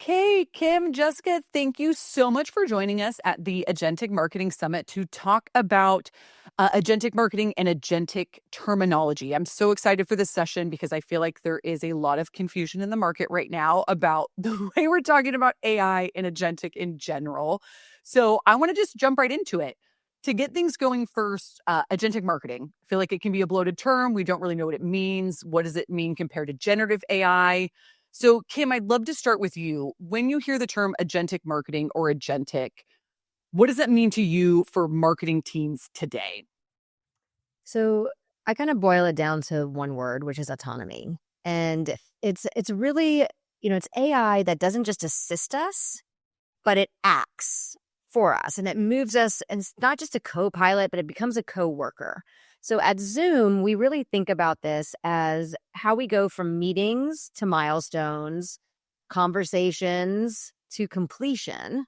Okay, Kim, Jessica, thank you so much for joining us at the Agentic Marketing Summit to talk about agentic marketing and agentic terminology. I'm so excited for this session because I feel like there is a lot of confusion in the market right now about the way we're talking about AI and agentic in general. So I want to just jump right into it. To get things going first, agentic marketing. I feel like it can be a bloated term. We don't really know what it means. What does it mean compared to generative AI? So, Kim, I'd love to start with you. When you hear the term agentic marketing or agentic, what does that mean to you for marketing teams today? So I kind of boil it down to one word, which is autonomy. And it's really, it's AI that doesn't just assist us, but it acts for us and it moves us. And it's not just a co-pilot, but it becomes a co-worker. So at Zoom, we really think about this as how we go from meetings to milestones, conversations to completion.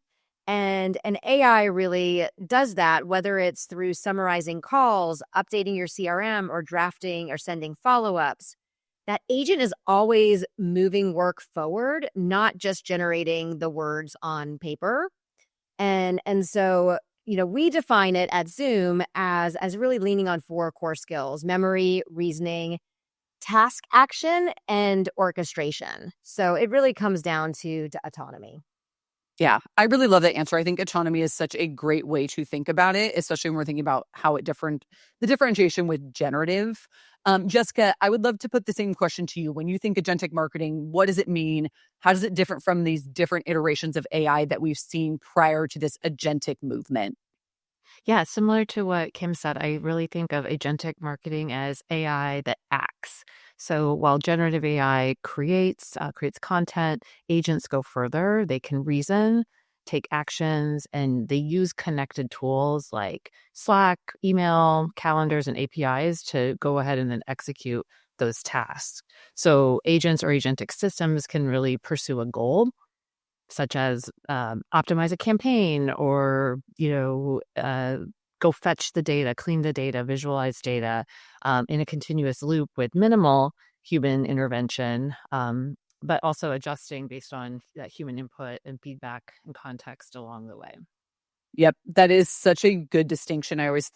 And an AI really does that, whether it's through summarizing calls, updating your CRM, or drafting or sending follow-ups. That agent is always moving work forward, not just generating the words on paper. And so we define it at Zoom as really leaning on four core skills: memory, reasoning, task action, and orchestration. So it really comes down to autonomy. Yeah, I really love that answer. I think autonomy is such a great way to think about it, especially when we're thinking about how the differentiation with generative. Jessica, I would love to put the same question to you. When you think agentic marketing, what does it mean? How does it differ from these different iterations of AI that we've seen prior to this agentic movement? Yeah, similar to what Kim said, I really think of agentic marketing as AI that acts. So while generative AI creates content, agents go further. They can reason, take actions, and they use connected tools like Slack, email, calendars, and APIs to go ahead and then execute those tasks. So agents or agentic systems can really pursue a goal such as optimize a campaign or, go fetch the data, clean the data, visualize data in a continuous loop with minimal human intervention, but also adjusting based on that human input and feedback and context along the way. Yep, that is such a good distinction. I always,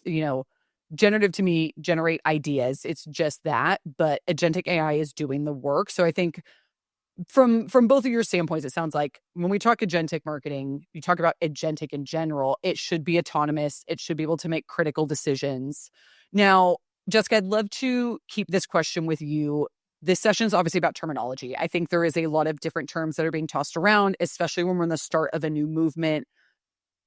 generative to me generate ideas. It's just that, but agentic AI is doing the work. So I think from both of your standpoints, it sounds like when we talk agentic marketing, you talk about agentic in general, it should be autonomous. It should be able to make critical decisions. Now, Jessica, I'd love to keep this question with you. This session is obviously about terminology. I think there is a lot of different terms that are being tossed around, especially when we're in the start of a new movement.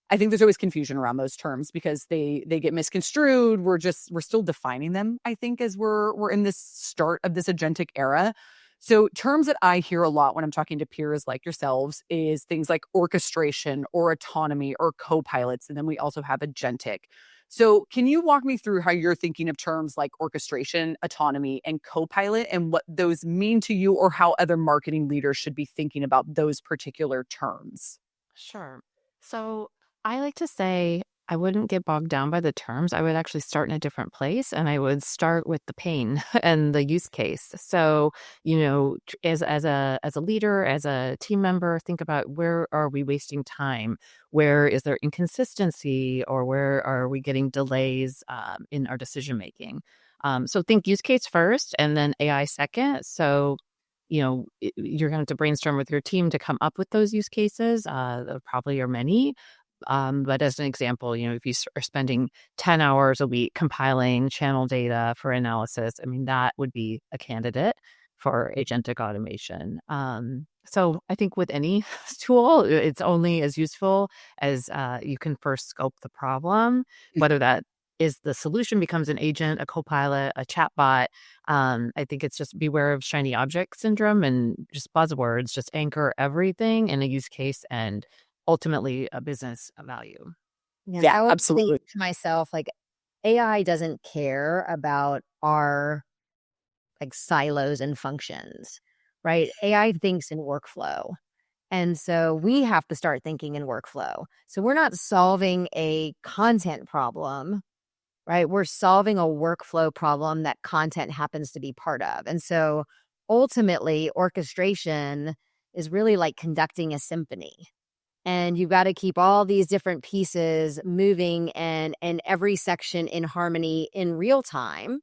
I think there's always confusion around those terms because they get misconstrued. We're still defining them, I think, as we're in this start of this agentic era. So terms that I hear a lot when I'm talking to peers like yourselves is things like orchestration or autonomy or co-pilots. And then we also have agentic. So can you walk me through how you're thinking of terms like orchestration, autonomy, and co-pilot and what those mean to you or how other marketing leaders should be thinking about those particular terms? Sure. So I like to say I wouldn't get bogged down by the terms. I would actually start in a different place and I would start with the pain and the use case. So, as a leader, as a team member, think about where are we wasting time? Where is there inconsistency or where are we getting delays in our decision making? So think use case first and then AI second. So you're going to have to brainstorm with your team to come up with those use cases. There probably are many. But as an example, if you are spending 10 hours a week compiling channel data for analysis, I mean, that would be a candidate for agentic automation. So I think with any tool, it's only as useful as you can first scope the problem, whether that is the solution becomes an agent, a co-pilot, a chatbot. I think it's just beware of shiny object syndrome and just buzzwords, just anchor everything in a use case and ultimately a business value. And Yeah, I always think absolutely. to myself, like, AI doesn't care about our silos and functions, right? AI thinks in workflow. And so we have to start thinking in workflow. So we're not solving a content problem, right? We're solving a workflow problem that content happens to be part of. And so ultimately, orchestration is really like conducting a symphony. And you've got to keep all these different pieces moving and every section in harmony in real time.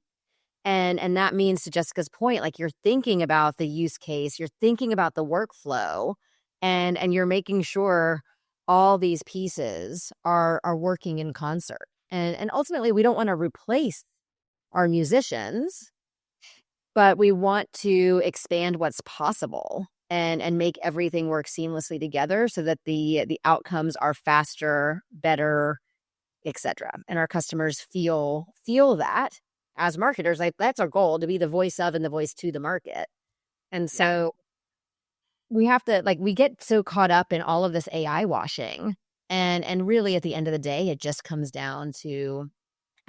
And that means, to Jessica's point, like you're thinking about the use case, you're thinking about the workflow, and you're making sure all these pieces are working in concert. And ultimately, we don't want to replace our musicians, but we want to expand what's possible and make everything work seamlessly together so that the outcomes are faster, better, etc. And our customers feel that. As marketers, like that's our goal, to be the voice of and the voice to the market. And so we have to, like, we get so caught up in all of this AI washing, and really at the end of the day, it just comes down to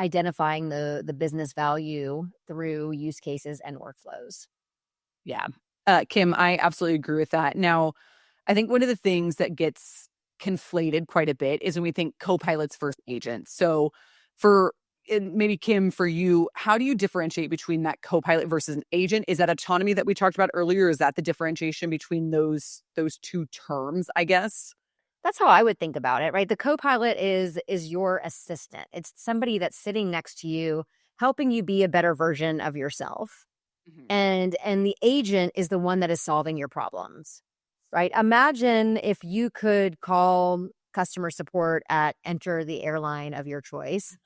identifying the business value through use cases and workflows. Yeah. Kim, I absolutely agree with that. Now, I think one of the things that gets conflated quite a bit is when we think co-pilots versus agents. So and maybe Kim, for you, how do you differentiate between that co-pilot versus an agent? Is that autonomy that we talked about earlier? Is that the differentiation between those two terms, I guess? That's how I would think about it, right? The co-pilot is your assistant. It's somebody that's sitting next to you, helping you be a better version of yourself. Mhm. And the agent is the one that is solving your problems, right? Imagine if you could call customer support at enter the airline of your choice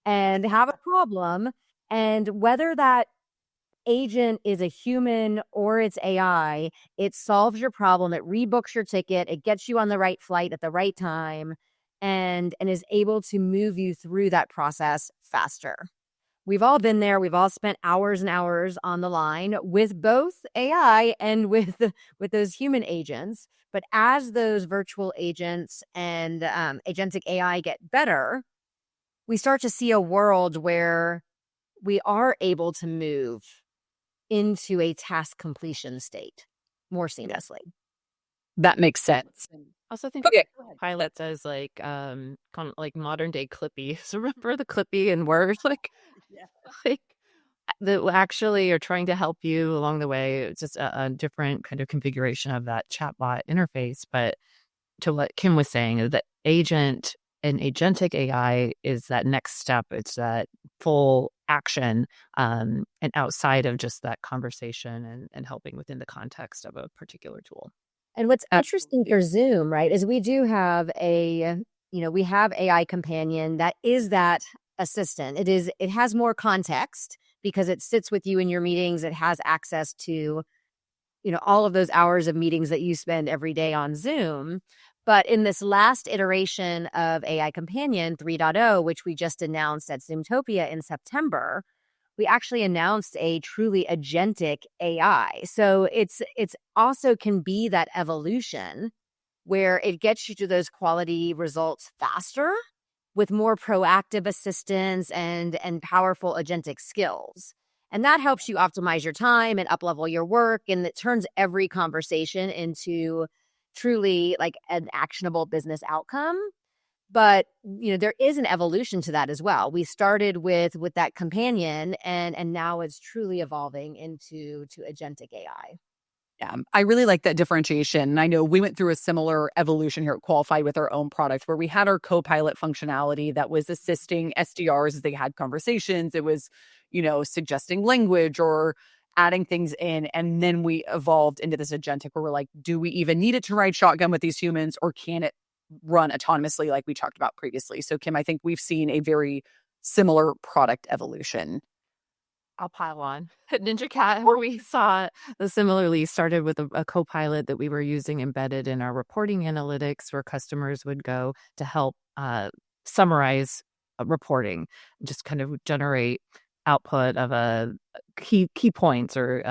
and have a problem, and whether that agent is a human or it's AI, it solves your problem, it rebooks your ticket, it gets you on the right flight at the right time, and is able to move you through that process faster. We've all been there. We've all spent hours and hours on the line with both AI and with those human agents. But as those virtual agents and agentic AI get better, we start to see a world where we are able to move into a task completion state more seamlessly. That makes sense. Also think Okay. pilots as like kind of like modern day Clippy. So remember the Clippy in Word, like that actually are trying to help you along the way. It's just a different kind of configuration of that chatbot interface. But to what Kim was saying, that agent and agentic AI is that next step. It's that full action, and outside of just that conversation and helping within the context of a particular tool. And what's interesting for Zoom, right, is we do have we have AI companion that is that assistant. It has more context because it sits with you in your meetings. It has access to, all of those hours of meetings that you spend every day on Zoom. But in this last iteration of AI Companion 3.0, which we just announced at Zoomtopia in September, we actually announced a truly agentic AI. So it's also can be that evolution where it gets you to those quality results faster with more proactive assistance and powerful agentic skills. And that helps you optimize your time and uplevel your work, and it turns every conversation into truly like an actionable business outcome. But there is an evolution to that as well. We started with that companion, and now it's truly evolving into agentic AI. Yeah, I really like that differentiation. And I know we went through a similar evolution here at Qualified with our own product where we had our co-pilot functionality that was assisting SDRs as they had conversations. It was, suggesting language or adding things in. And then we evolved into this agentic where we're like, do we even need it to ride shotgun with these humans, or can it run autonomously like we talked about previously? So, Kim, I think we've seen a very similar product evolution. I'll pile on. At Ninja Cat, where we saw similarly started with a co-pilot that we were using embedded in our reporting analytics, where customers would go to help summarize reporting, just kind of generate output of a key points or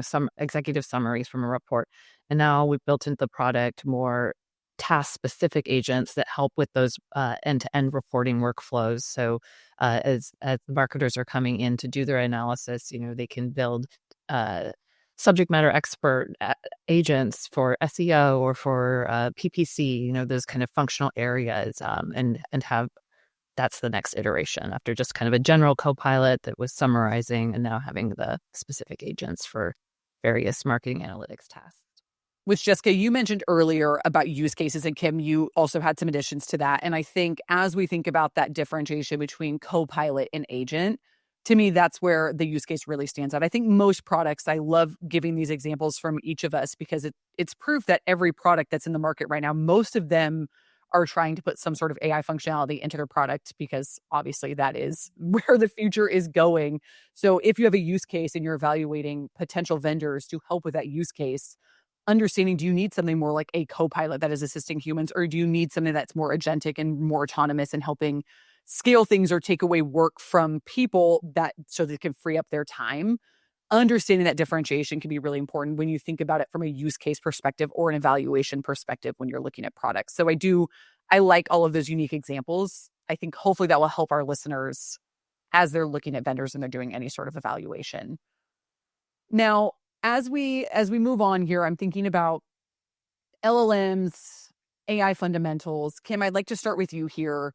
some executive summaries from a report. And now we've built into the product more task-specific agents that help with those end-to-end reporting workflows. So as marketers are coming in to do their analysis, they can build subject matter expert agents for SEO or for PPC, those kind of functional areas, and have that's the next iteration after just kind of a general co-pilot that was summarizing, and now having the specific agents for various marketing analytics tasks. Which, Jessica, you mentioned earlier about use cases, and Kim, you also had some additions to that. And I think as we think about that differentiation between co-pilot and agent, to me, that's where the use case really stands out. I think most products, I love giving these examples from each of us because it's proof that every product that's in the market right now, most of them are trying to put some sort of AI functionality into their product because obviously that is where the future is going. So if you have a use case and you're evaluating potential vendors to help with that use case, understanding, do you need something more like a co-pilot that is assisting humans, or do you need something that's more agentic and more autonomous and helping scale things or take away work from people that so they can free up their time? Understanding that differentiation can be really important when you think about it from a use case perspective or an evaluation perspective when you're looking at products. So I like all of those unique examples. I think hopefully that will help our listeners as they're looking at vendors and they're doing any sort of evaluation. Now, as we move on here, I'm thinking about LLMs, AI fundamentals. Kim, I'd like to start with you here.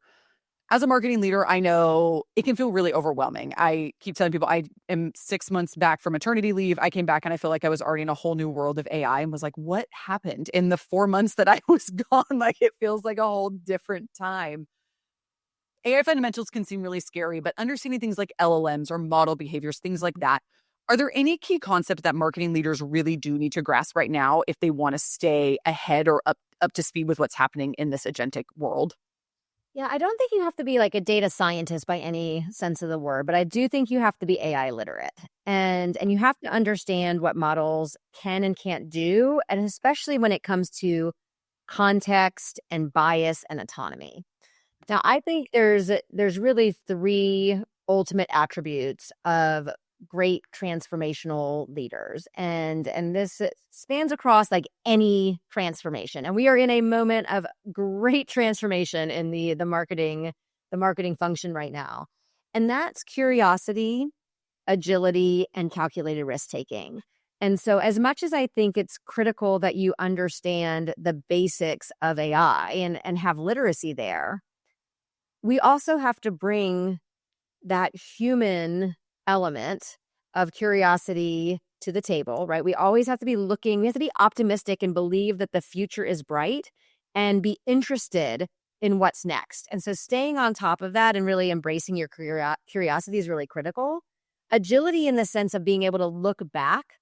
As a marketing leader, I know it can feel really overwhelming. I keep telling people I am 6 months back from maternity leave. I came back and I feel like I was already in a whole new world of AI and was like, what happened in the 4 months that I was gone? Like, it feels like a whole different time. AI fundamentals can seem really scary, but understanding things like LLMs or model behaviors, things like that, are there any key concepts that marketing leaders really do need to grasp right now if they want to stay ahead or up to speed with what's happening in this agentic world? Yeah, I don't think you have to be like a data scientist by any sense of the word, but I do think you have to be AI literate. And you have to understand what models can and can't do, and especially when it comes to context and bias and autonomy. Now, I think there's really three ultimate attributes of great transformational leaders, and this spans across like any transformation. And we are in a moment of great transformation in the marketing function right now, and that's curiosity, agility, and calculated risk taking. And so, as much as I think it's critical that you understand the basics of AI and have literacy there, we also have to bring that human element of curiosity to the table, right? We always have to be looking, we have to be optimistic and believe that the future is bright and be interested in what's next. And so staying on top of that and really embracing your curiosity is really critical. Agility in the sense of being able to look back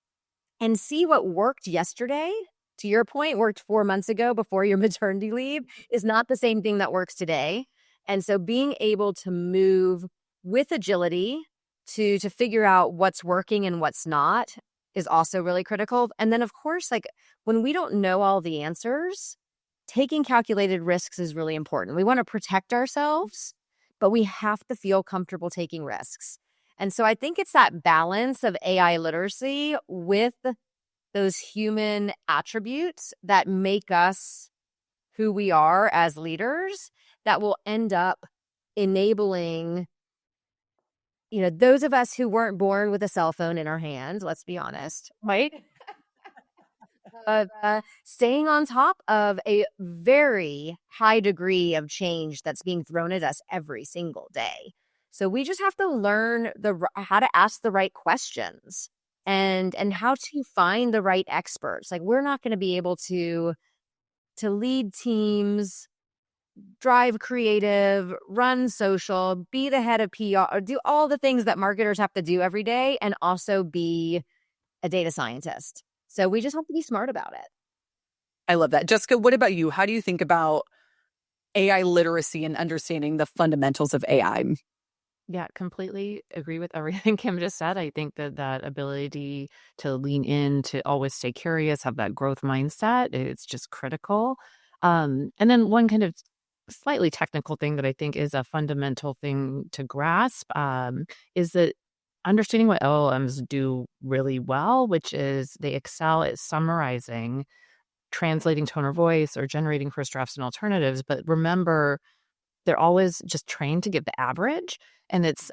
and see what worked yesterday, to your point, worked 4 months ago before your maternity leave, is not the same thing that works today. And so being able to move with agility to figure out what's working and what's not is also really critical. And then, of course, like when we don't know all the answers, taking calculated risks is really important. We want to protect ourselves, but we have to feel comfortable taking risks. And so I think it's that balance of AI literacy with those human attributes that make us who we are as leaders that will end up enabling, those of us who weren't born with a cell phone in our hands, let's be honest, right? Staying on top of a very high degree of change that's being thrown at us every single day. So we just have to learn how to ask the right questions and how to find the right experts. Like, we're not going to be able to lead teams, drive creative, run social, be the head of PR, or do all the things that marketers have to do every day, and also be a data scientist. So we just have to be smart about it. I love that. Jessica, what about you? How do you think about AI literacy and understanding the fundamentals of AI? Yeah, completely agree with everything Kim just said. I think that ability to lean in, to always stay curious, have that growth mindset, it's just critical. And then one kind of slightly technical thing that I think is a fundamental thing to grasp is that understanding what LLMs do really well, which is they excel at summarizing, translating tone of voice, or generating first drafts and alternatives. But remember, they're always just trained to get the average. And it's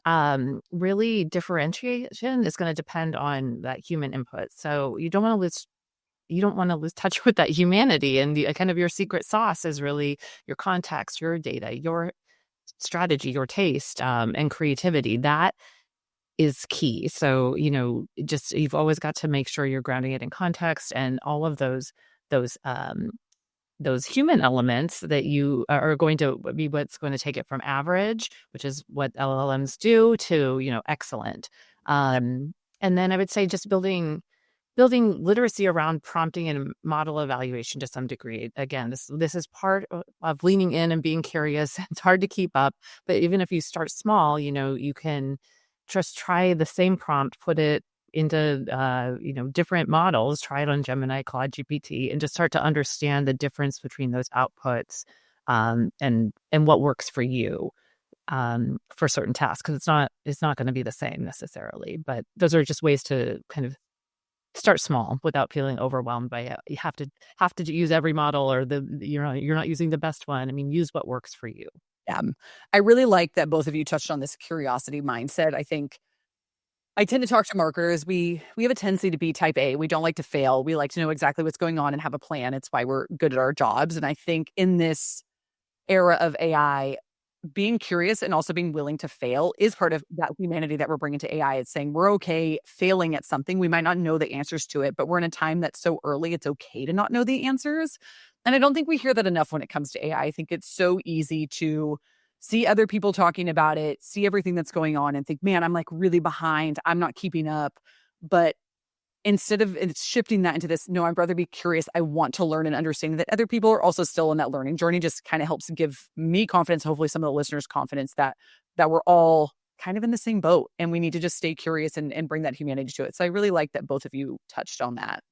really differentiation is going to depend on that human input. So you don't want to lose touch with that humanity, and the kind of your secret sauce is really your context, your data, your strategy, your taste, and creativity. That is key. So, just you've always got to make sure you're grounding it in context and all of those those human elements that you are going to be what's going to take it from average, which is what LLMs do, to, excellent. And then I would say just building literacy around prompting and model evaluation to some degree. Again, this is part of leaning in and being curious. It's hard to keep up, but even if you start small, you can just try the same prompt, put it into different models, try it on Gemini, Claude GPT, and just start to understand the difference between those outputs, and what works for you, for certain tasks, because it's not going to be the same necessarily. But those are just ways to kind of start small without feeling overwhelmed by it. You have to use every model, or you're not using the best one. I mean, use what works for you. Yeah. I really like that both of you touched on this curiosity mindset. I think I tend to talk to marketers. We have a tendency to be type A. We don't like to fail. We like to know exactly what's going on and have a plan. It's why we're good at our jobs. And I think in this era of AI, being curious and also being willing to fail is part of that humanity that we're bringing to AI. It's saying we're okay failing at something. We might not know the answers to it, but we're in a time that's so early, it's okay to not know the answers. And I don't think we hear that enough when it comes to AI. I think it's so easy to see other people talking about it, see everything that's going on and think, man, I'm like really behind. I'm not keeping up. But instead of it's shifting that into this, no, I'd rather be curious. I want to learn and understand that other people are also still in that learning journey. Just kind of helps give me confidence, hopefully some of the listeners confidence that we're all kind of in the same boat and we need to just stay curious and bring that humanity to it. So I really like that both of you touched on that.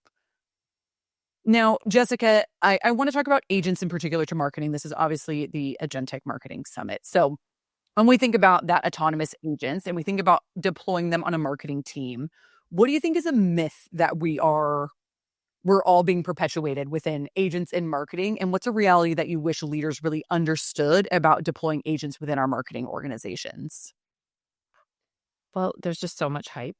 Now, Jessica, I want to talk about agents in particular to marketing. This is obviously the Agentic Marketing Summit. So when we think about that autonomous agents and we think about deploying them on a marketing team, what do you think is a myth that we're all being perpetuated within agents in marketing? And what's a reality that you wish leaders really understood about deploying agents within our marketing organizations? Well, there's just so much hype.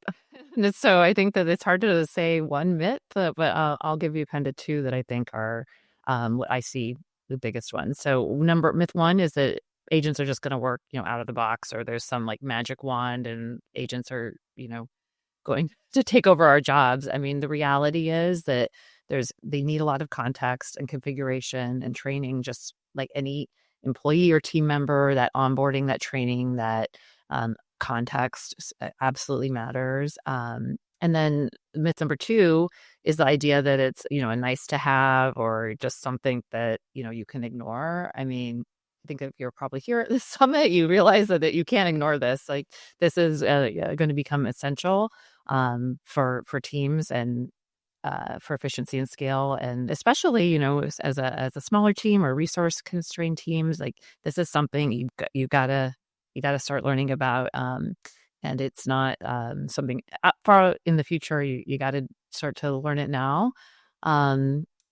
And so I think that it's hard to say one myth, but I'll give you kind of two that I think are, what I see the biggest ones. So myth one is that agents are just going to work, out of the box, or there's some like magic wand and agents are, going to take over our jobs. I mean, the reality is that they need a lot of context and configuration and training, just like any employee or team member. That onboarding, that training, that context absolutely matters. And then myth number two is the idea that it's, a nice to have or just something that, you can ignore. I mean, I think if you're probably here at this summit, you realize that you can't ignore this. Like, this is going to become essential, for teams and for efficiency and scale. And especially, as a smaller team or resource constrained teams, like, this is something you gotta start learning about. And it's not something far in the future. You got to start to learn it now.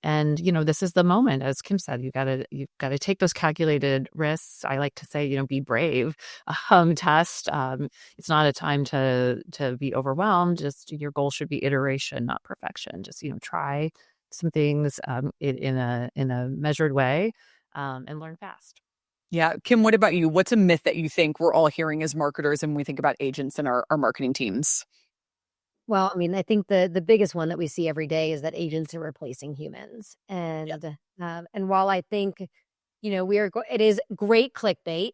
And this is the moment, as Kim said. You've got to take those calculated risks. I like to say, be brave. Test. It's not a time to be overwhelmed. Just your goal should be iteration, not perfection. Just try some things in a measured way, and learn fast. Yeah. Kim, what about you? What's a myth that you think we're all hearing as marketers and when we think about agents in our marketing teams? Well, I mean, I think the biggest one that we see every day is that agents are replacing humans, and while I think it is great clickbait.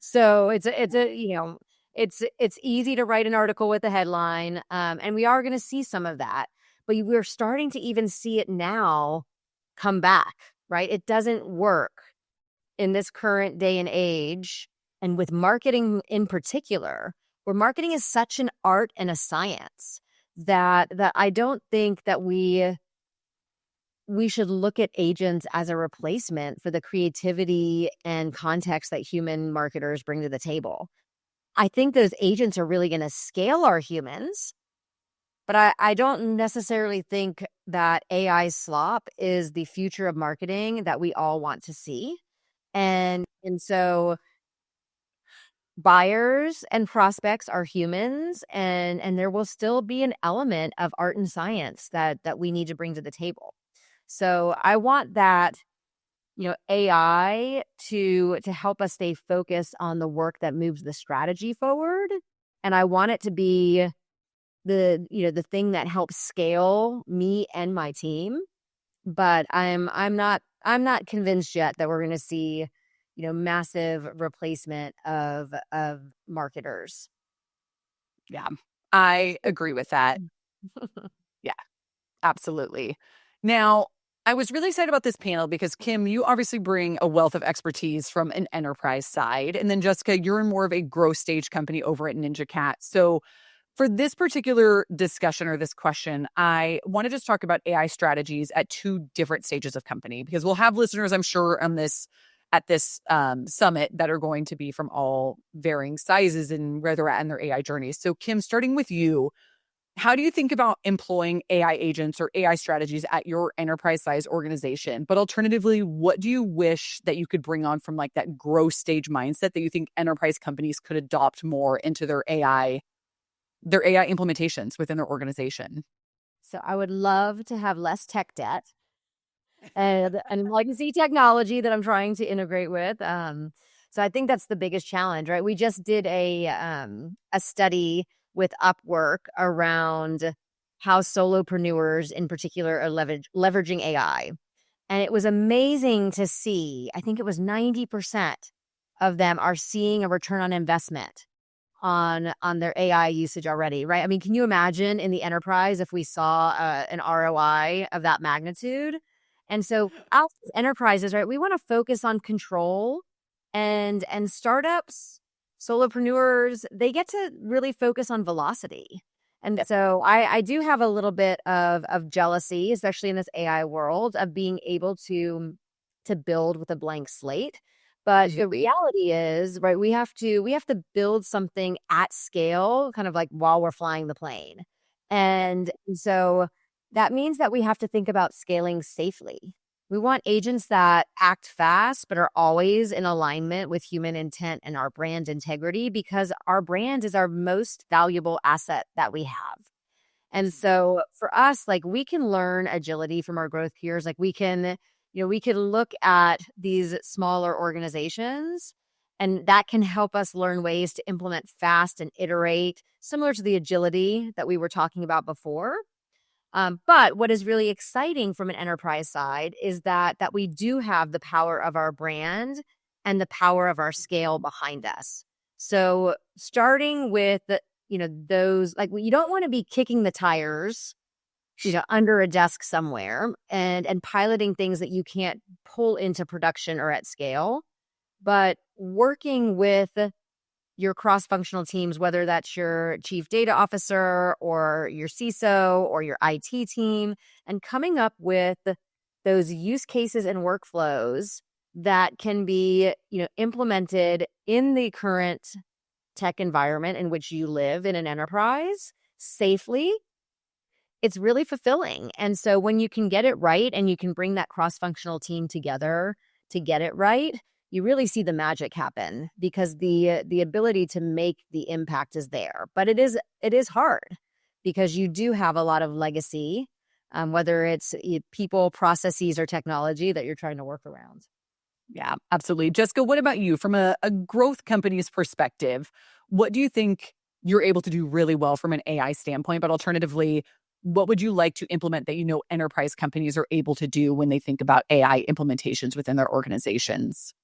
So it's easy to write an article with a headline, and we are going to see some of that, but we're starting to even see it now come back. Right? It doesn't work in this current day and age, and with marketing in particular, where marketing is such an art and a science that I don't think that we should look at agents as a replacement for the creativity and context that human marketers bring to the table. I think those agents are really going to scale our humans, but I don't necessarily think that AI slop is the future of marketing that we all want to see. And so buyers and prospects are humans, and there will still be an element of art and science that we need to bring to the table. So I want that, AI to help us stay focused on the work that moves the strategy forward. And I want it to be the thing that helps scale me and my team. but I'm not convinced yet that we're going to see, massive replacement of marketers. Yeah, I agree with that. Yeah, absolutely. Now, I was really excited about this panel because Kim, you obviously bring a wealth of expertise from an enterprise side. And then Jessica, you're in more of a growth stage company over at Ninja Cat. So for this particular discussion or this question, I want to just talk about AI strategies at two different stages of company because we'll have listeners, I'm sure, on this at this summit that are going to be from all varying sizes and where they're at in their AI journeys. So, Kim, starting with you, how do you think about employing AI agents or AI strategies at your enterprise size organization? But alternatively, what do you wish that you could bring on from like that growth stage mindset that you think enterprise companies could adopt more into their AI implementations within their organization? So I would love to have less tech debt and legacy technology that I'm trying to integrate with. So I think that's the biggest challenge, right? We just did a study with Upwork around how solopreneurs in particular are leveraging AI. And it was amazing to see. I think it was 90% of them are seeing a return on investment on their AI usage already, right? I mean, can you imagine in the enterprise if we saw an ROI of that magnitude? And so, us as enterprises, right, we want to focus on control, and startups, solopreneurs, they get to really focus on velocity. And Yep. so, I do have a little bit of jealousy, especially in this AI world, of being able to build with a blank slate. But the reality is, right, we have to build something at scale, kind of like while we're flying the plane. And so that means that we have to think about scaling safely. We want agents that act fast, but are always in alignment with human intent and our brand integrity, because our brand is our most valuable asset that we have. And so for us, like, we can learn agility from our growth peers. Like, we could look at these smaller organizations, and that can help us learn ways to implement fast and iterate, similar to the agility that we were talking about before. But what is really exciting from an enterprise side is that we do have the power of our brand and the power of our scale behind us. So starting with those, like, you don't want to be kicking the tires, under a desk somewhere, and piloting things that you can't pull into production or at scale, but working with your cross-functional teams, whether that's your chief data officer or your CISO or your IT team, and coming up with those use cases and workflows that can be, implemented in the current tech environment in which you live in an enterprise safely. It's really fulfilling. And so when you can get it right and you can bring that cross-functional team together to get it right, you really see the magic happen, because the ability to make the impact is there. But it is hard, because you do have a lot of legacy, whether it's people, processes, or technology that you're trying to work around. Yeah, absolutely. Jessica, what about you? From a growth company's perspective, what do you think you're able to do really well from an AI standpoint? But alternatively, what would you like to implement that enterprise companies are able to do when they think about AI implementations within their organizations?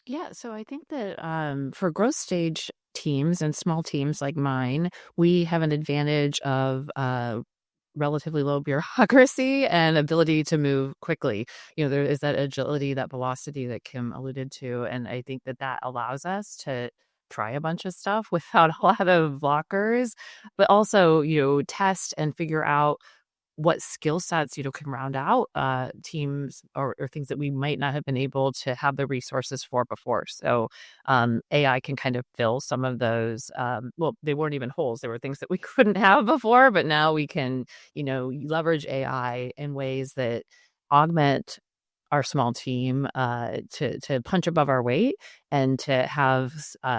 Yeah, so I think that for growth stage teams and small teams like mine, we have an advantage of relatively low bureaucracy and ability to move quickly. There is that agility, that velocity that Kim alluded to. And I think that that allows us to try a bunch of stuff without a lot of blockers, but also, test and figure out what skill sets, can round out teams or things that we might not have been able to have the resources for before. So AI can kind of fill some of those. Well, they weren't even holes. They were things that we couldn't have before, but now we can, leverage AI in ways that augment our small team to punch above our weight and to have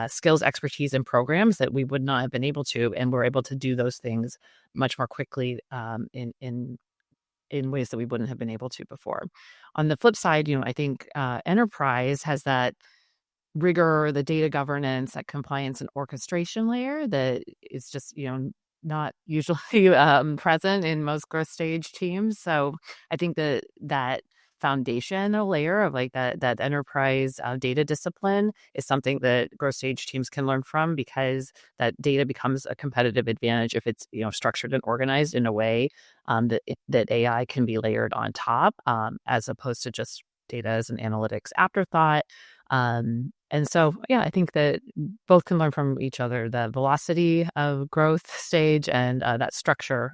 skills, expertise, and programs that we would not have been able to, and we're able to do those things much more quickly in ways that we wouldn't have been able to before. On the flip side, I think enterprise has that rigor, the data governance, that compliance and orchestration layer that is just not usually present in most growth stage teams. So I think that foundational layer of like that enterprise data discipline is something that growth stage teams can learn from, because that data becomes a competitive advantage if it's structured and organized in a way that AI can be layered on top, as opposed to just data as an analytics afterthought. And so, yeah, I think that both can learn from each other, the velocity of growth stage and that structure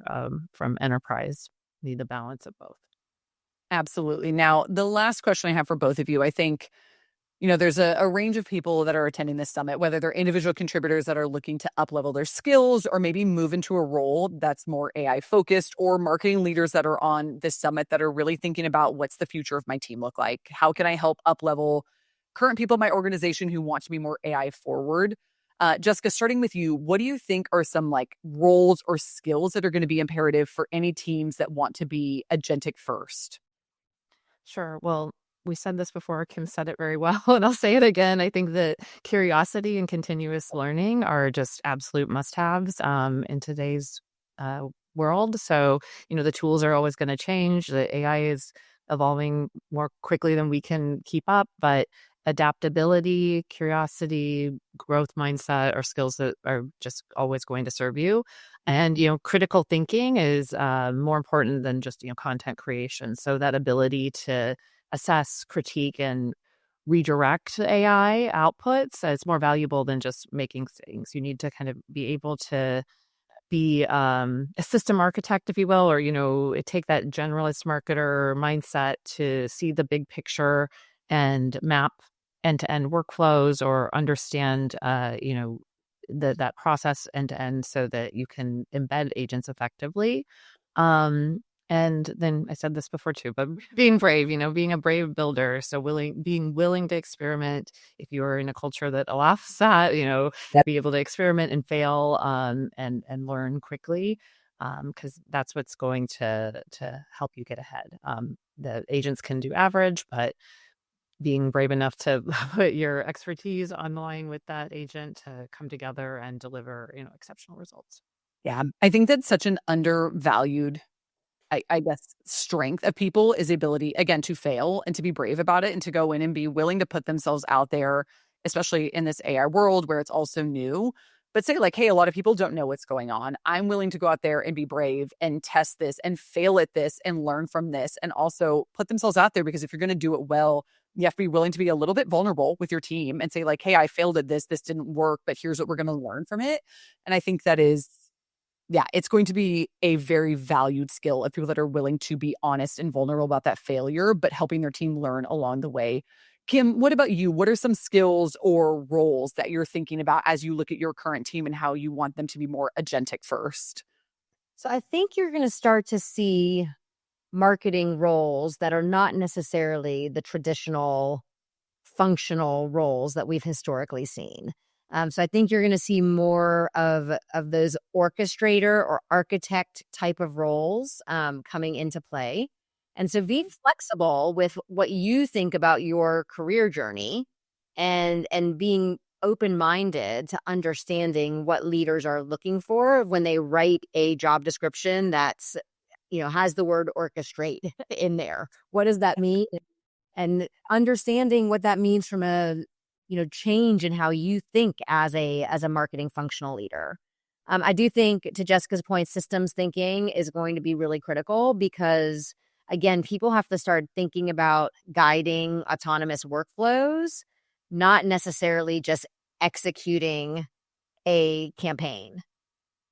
from enterprise. Need the balance of both. Absolutely. Now, the last question I have for both of you, I think, there's a range of people that are attending this summit, whether they're individual contributors that are looking to up-level their skills or maybe move into a role that's more AI focused, or marketing leaders that are on this summit that are really thinking about what's the future of my team look like? How can I help up-level current people in my organization who want to be more AI forward? Jessica, starting with you, what do you think are some like roles or skills that are going to be imperative for any teams that want to be agentic first? Sure. Well, we said this before. Kim said it very well, and I'll say it again. I think that curiosity and continuous learning are just absolute must-haves in today's uh, world. So, the tools are always going to change. The AI is evolving more quickly than we can keep up, but adaptability, curiosity, growth mindset are skills that are just always going to serve you. And, critical thinking is more important than just, content creation. So that ability to assess, critique, and redirect AI outputs is more valuable than just making things. You need to kind of be able to be a system architect, if you will, or, take that generalist marketer mindset to see the big picture and map end-to-end workflows, or understand, that process end to end, so that you can embed agents effectively. Um, and then I said this before too, but being brave, being a brave builder. So being willing to experiment. If you're in a culture that allows that, be able to experiment and fail, and learn quickly, because that's what's going to help you get ahead. The agents can do average, but being brave enough to put your expertise on the line with that agent to come together and deliver, exceptional results. Yeah, I think that's such an undervalued, I guess, strength of people is the ability, again, to fail and to be brave about it and to go in and be willing to put themselves out there, especially in this AI world where it's also new. But say, like, hey, a lot of people don't know what's going on. I'm willing to go out there and be brave and test this and fail at this and learn from this, and also put themselves out there, because if you're going to do it well, you have to be willing to be a little bit vulnerable with your team and say, like, hey, I failed at this. This didn't work, but here's what we're going to learn from it. And I think that is, yeah, it's going to be a very valued skill of people that are willing to be honest and vulnerable about that failure, but helping their team learn along the way. Kim, what about you? What are some skills or roles that you're thinking about as you look at your current team and how you want them to be more agentic first? So I think you're going to start to see marketing roles that are not necessarily the traditional functional roles that we've historically seen. So I think you're going to see more of those orchestrator or architect type of roles coming into play. And so being flexible with what you think about your career journey, and being open-minded to understanding what leaders are looking for when they write a job description that's, has the word orchestrate in there. What does that mean? And understanding what that means from a change in how you think as a marketing functional leader. I do think, to Jessica's point, systems thinking is going to be really critical, because again, people have to start thinking about guiding autonomous workflows, not necessarily just executing a campaign.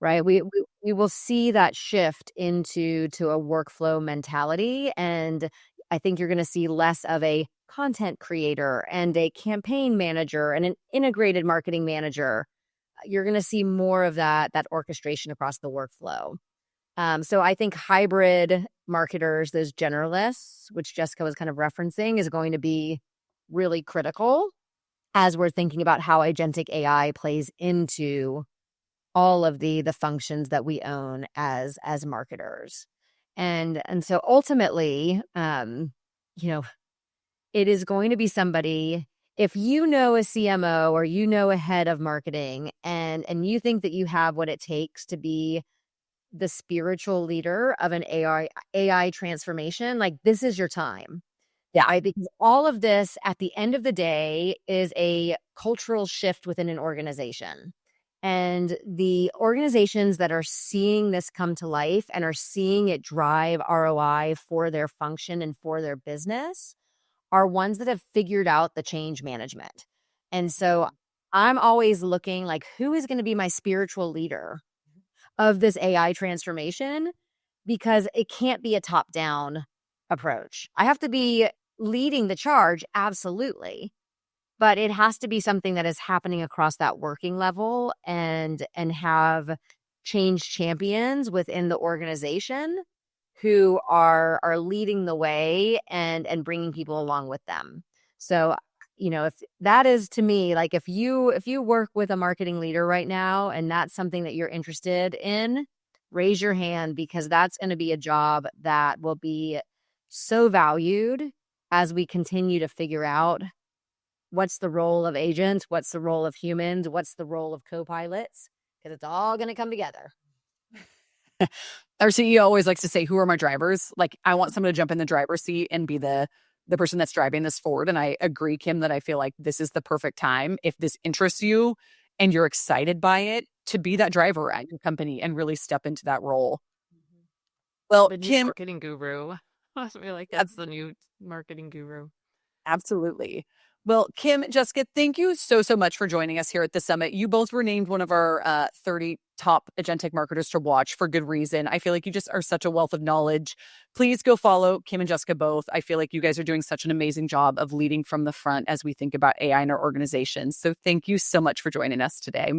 Right. We will see that shift to a workflow mentality. And I think you're going to see less of a content creator and a campaign manager and an integrated marketing manager. You're going to see more of that orchestration across the workflow. So I think hybrid marketers, those generalists, which Jessica was kind of referencing, is going to be really critical as we're thinking about how agentic AI plays into all of the functions that we own as marketers. And so ultimately, it is going to be somebody if you know a CMO or you know a head of marketing and you think that you have what it takes to be the spiritual leader of an AI transformation, like this is your time. Yeah. Right? Because all of this at the end of the day is a cultural shift within an organization. And the organizations that are seeing this come to life and are seeing it drive ROI for their function and for their business are ones that have figured out the change management. And so I'm always looking like, who is going to be my spiritual leader of this AI transformation? Because it can't be a top down approach. I have to be leading the charge, absolutely. But it has to be something that is happening across that working level and have change champions within the organization who are leading the way and bringing people along with them. So, if that is to me, like if you work with a marketing leader right now and that's something that you're interested in, raise your hand, because that's going to be a job that will be so valued as we continue to figure out what's the role of agents, what's the role of humans, what's the role of co-pilots, because it's all going to come together. Our CEO always likes to say, who are my drivers? Like, I want someone to jump in the driver's seat and be the person that's driving this forward. And I agree, Kim, that I feel like this is the perfect time, if this interests you and you're excited by it, to be that driver at your company and really step into that role. Well, The new Kim, marketing guru. I feel like that's the new marketing guru. absolutely. Well, Kim, Jessica, thank you so much for joining us here at the summit. You both were named one of our 30 top agentic marketers to watch for good reason. I feel like you just are such a wealth of knowledge. Please go follow Kim and Jessica both. I feel like you guys are doing such an amazing job of leading from the front as we think about AI in our organizations. So thank you so much for joining us today.